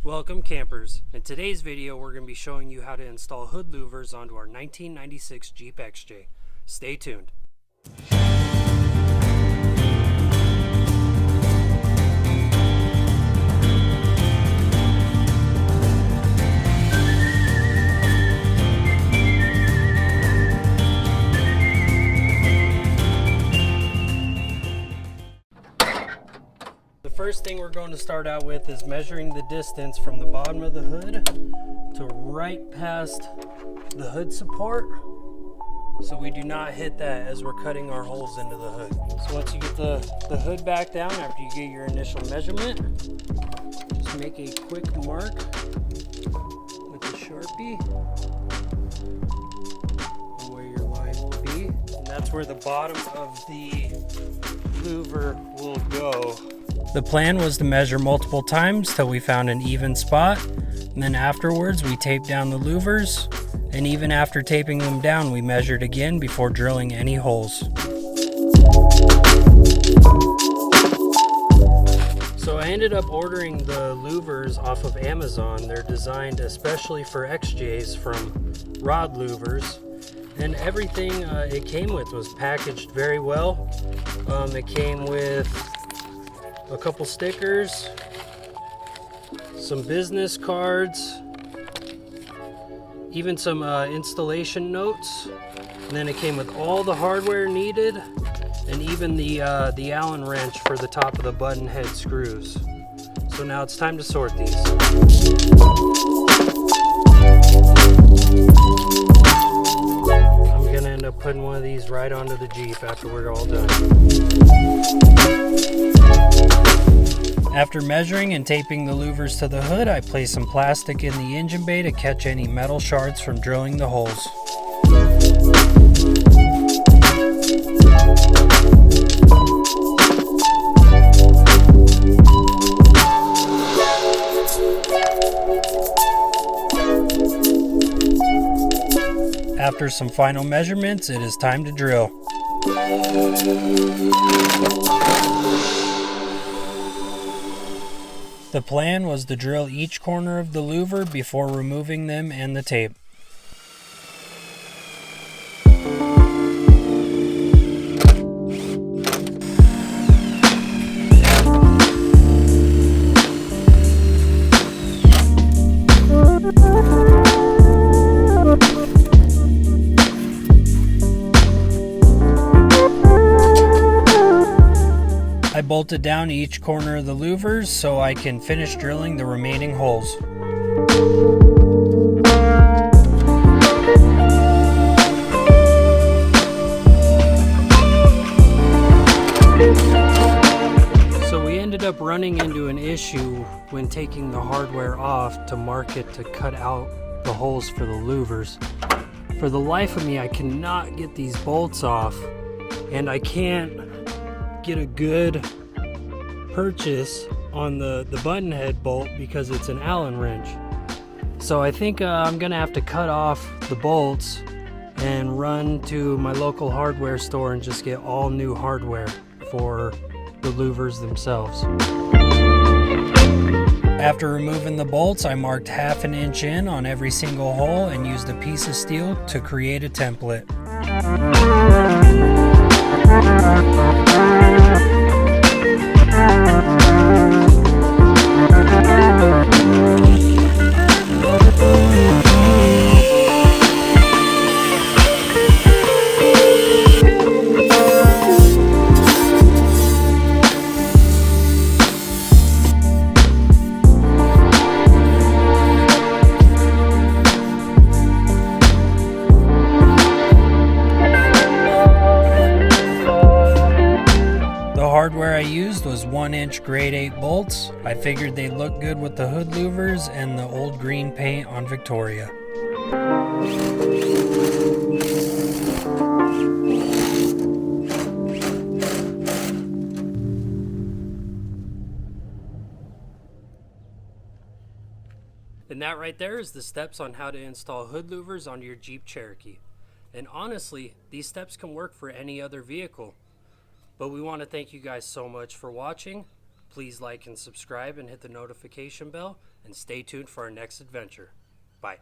Welcome campers. In today's video we're going to be showing you how to install hood louvers onto our 1996 Jeep XJ. Stay tuned. The first thing we're going to start out with is measuring the distance from the bottom of the hood to right past the hood support, so we do not hit that as we're cutting our holes into the hood. So once you get the hood back down after you get your initial measurement, just make a quick mark with a Sharpie where your line will be, and that's where the bottom of the louver will go. The plan was to measure multiple times till we found an even spot, and then afterwards we taped down the louvers, and even after taping them down we measured again before drilling any holes. So I ended up ordering the louvers off of Amazon. They're designed especially for XJs from Rod Louvers, and everything it came with was packaged very well. It came with a couple stickers, some business cards, even some installation notes, and then it came with all the hardware needed and even the Allen wrench for the top of the button head screws. So now it's time to sort these. I'm gonna end up putting one of these right onto the Jeep after we're all done. After measuring and taping the louvers to the hood, I placed some plastic in the engine bay to catch any metal shards from drilling the holes. After some final measurements, it is time to drill. The plan was to drill each corner of the louver before removing them and the tape. I bolted down each corner of the louvers so I can finish drilling the remaining holes. So we ended up running into an issue when taking the hardware off to mark it to cut out the holes for the louvers. For the life of me, I cannot get these bolts off, and I can't get a good purchase on the button head bolt because it's an Allen wrench. So I think I'm gonna have to cut off the bolts and run to my local hardware store and just get all new hardware for the louvers themselves. After removing the bolts, I marked 1/2 inch in on every single hole and used a piece of steel to create a template. Hardware I used was 1-inch grade 8 bolts. I figured they'd look good with the hood louvers and the old green paint on Victoria. And that right there is the steps on how to install hood louvers onto your Jeep Cherokee. And honestly, these steps can work for any other vehicle. But we want to thank you guys so much for watching. Please like and subscribe and hit the notification bell. and stay tuned for our next adventure. Bye.